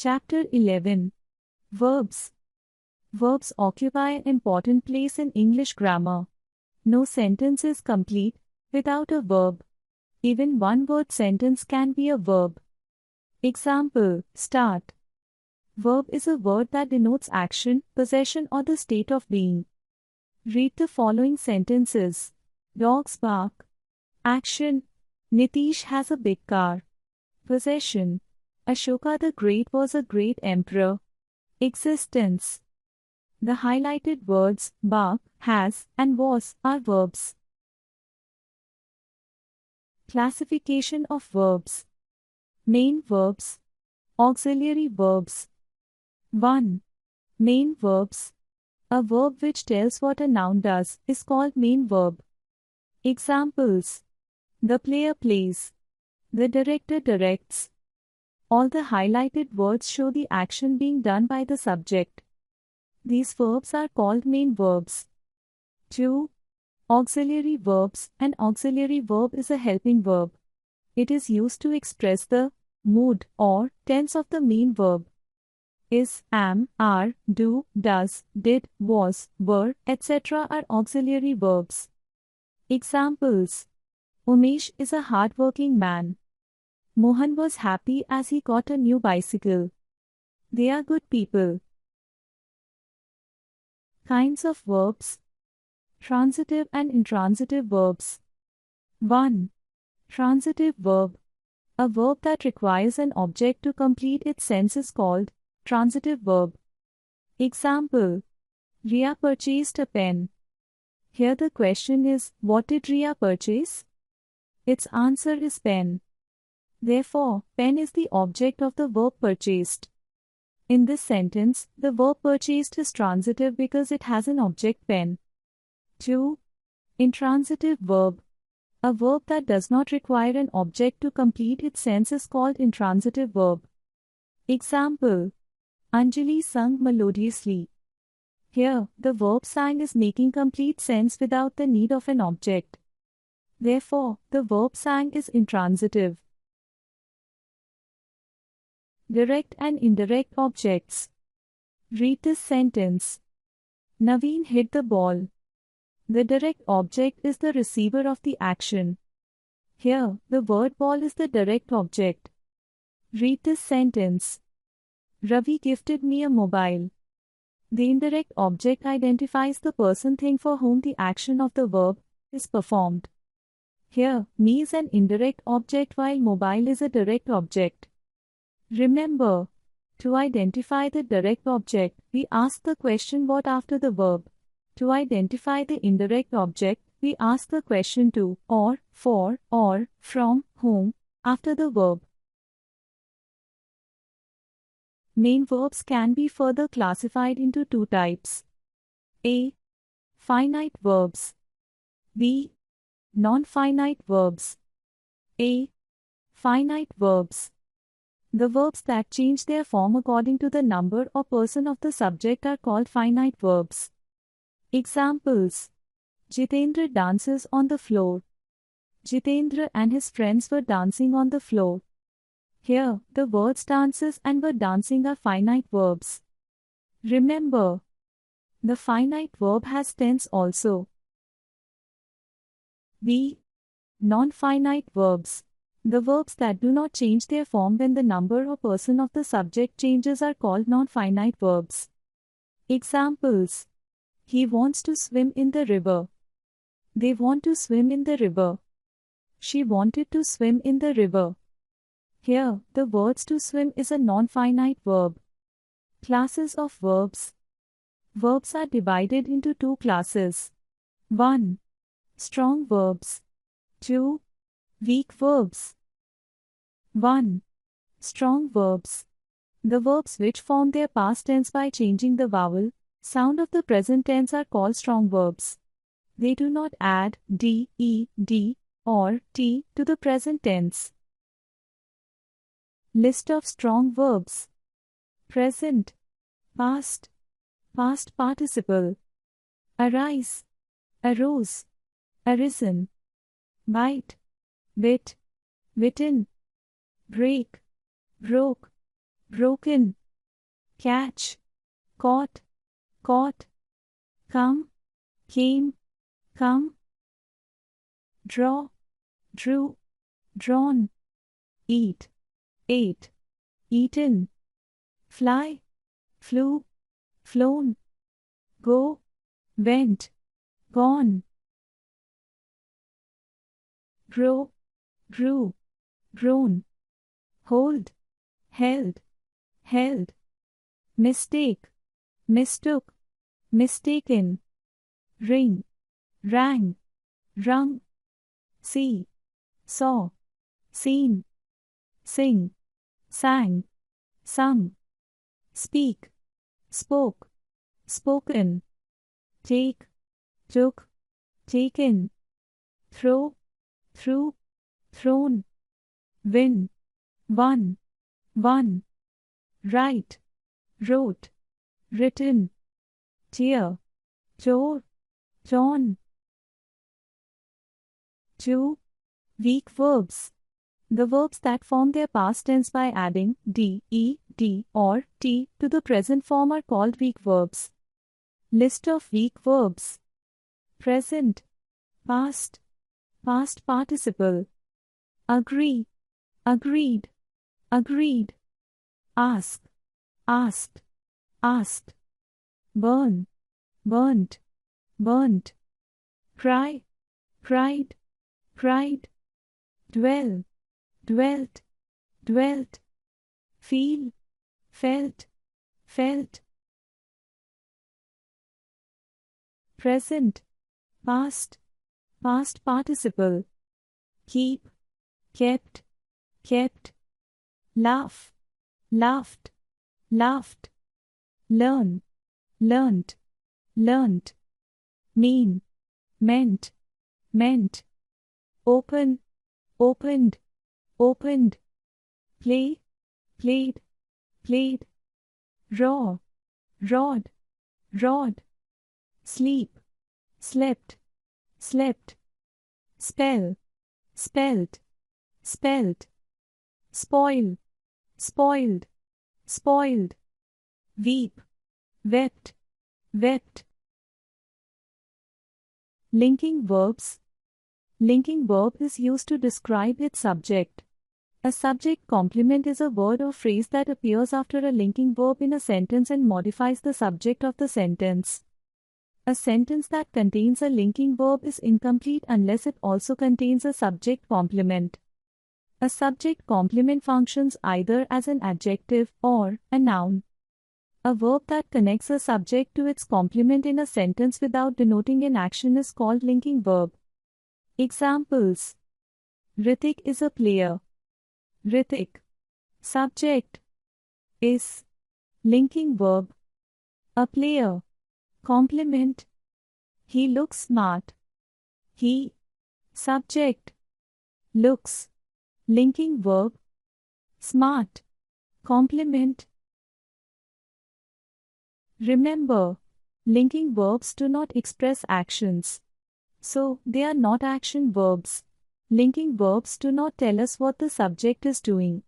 Chapter 11. Verbs. Verbs occupy an important place in English grammar. No sentence is complete without a verb. Even one-word sentence can be a verb. Example: start. Verb is a word that denotes action, possession, or the state of being. Read the following sentences. Dogs bark. Action: Nitish has a big car. Possession: Ashoka the Great was a great emperor. Existence: the highlighted words bark, has, and was are verbs. Classification of verbs. Main verbs. Auxiliary verbs. 1. Main verbs. A verb which tells what a noun does is called main verb. Examples: the player plays. The director directs. All the highlighted words show the action being done by the subject. These verbs are called main verbs. 2. Auxiliary verbs. An auxiliary verb is a helping verb. It is used to express the mood or tense of the main verb. Is, am, are, do, does, did, was, were, etc. are auxiliary verbs. Examples: Umesh is a hard-working man. Mohan was happy as he got a new bicycle. They are good people. Kinds of verbs. Transitive and intransitive verbs. 1. Transitive verb. A verb that requires an object to complete its sense is called transitive verb. Example: Riya purchased a pen. Here the question is, what did Riya purchase? Its answer is pen. Therefore, pen is the object of the verb purchased. In this sentence, the verb purchased is transitive because it has an object pen. 2. Intransitive verb. A verb that does not require an object to complete its sense is called intransitive verb. Example: Anjali sung melodiously. Here, the verb sang is making complete sense without the need of an object. Therefore, the verb sang is intransitive. Direct and indirect objects. Read this sentence. Naveen hit the ball. The direct object is the receiver of the action. Here, the word ball is the direct object. Read this sentence. Ravi gifted me a mobile. The indirect object identifies the person thing for whom the action of the verb is performed. Here, me is an indirect object while mobile is a direct object. Remember, to identify the direct object, we ask the question what after the verb. To identify the indirect object, we ask the question to, or, for, or, from, whom, after the verb. Main verbs can be further classified into two types. A. Finite verbs. B. Non-finite verbs. A. Finite verbs. The verbs that change their form according to the number or person of the subject are called finite verbs. Examples: Jitendra dances on the floor. Jitendra and his friends were dancing on the floor. Here, the words dances and were dancing are finite verbs. Remember, the finite verb has tense also. B. Non-finite verbs. The verbs that do not change their form when the number or person of the subject changes are called non-finite verbs. Examples: He wants to swim in the river. They want to swim in the river. She wanted to swim in the river. Here, the words to swim is a non-finite verb. Classes of verbs. Verbs are divided into two classes. 1. Strong verbs. 2. Weak verbs. 1. Strong verbs. The verbs which form their past tense by changing the vowel sound of the present tense are called strong verbs. They do not add d, e, d, or t to the present tense. List of strong verbs. Present, past, past participle. Arise, arose, arisen. Bite, bit, bitten. Break, broke, broken, catch, caught, caught, come, came, come, draw, drew, drawn, eat, ate, eaten, fly, flew, flown, go, went, gone, grow, grew, grown, hold, held, held, mistake, mistook, mistaken, ring, rang, rung, see, saw, seen, sing, sang, sung, speak, spoke, spoken, take, took, taken, throw, threw, thrown, win, won, won, write, wrote, written, tear, tore, torn. 2. Weak verbs. The verbs that form their past tense by adding d, ed, or t to the present form are called weak verbs. List of weak verbs. Present, past, past participle. Agree, agreed, agreed. Ask, asked, asked. Burn, burnt, burnt. Cry, cried, cried. Dwell, dwelt, dwelt. Feel, felt, felt. Present, past, past participle. Keep, kept, kept. Laugh, laughed, laughed. Learn, learnt, learnt. Mean, meant, meant. Open, opened, opened. Play, played, played. Raw, rawed, rawed. Sleep, slept, slept. Spell, spelt, spelt. Spoil, spoiled, spoiled. Weep, wept, wept. Linking verbs. Linking verb is used to describe its subject. A subject complement is a word or phrase that appears after a linking verb in a sentence and modifies the subject of the sentence. A sentence that contains a linking verb is incomplete unless it also contains a subject complement. A subject complement functions either as an adjective or a noun. A verb that connects a subject to its complement in a sentence without denoting an action is called linking verb. Examples: Ritik is a player. Ritik. Subject is linking verb. A player. Complement. He looks smart. He. Subject. Looks. Linking verb. Smart. Complement. Remember, linking verbs do not express actions. So, they are not action verbs. Linking verbs do not tell us what the subject is doing.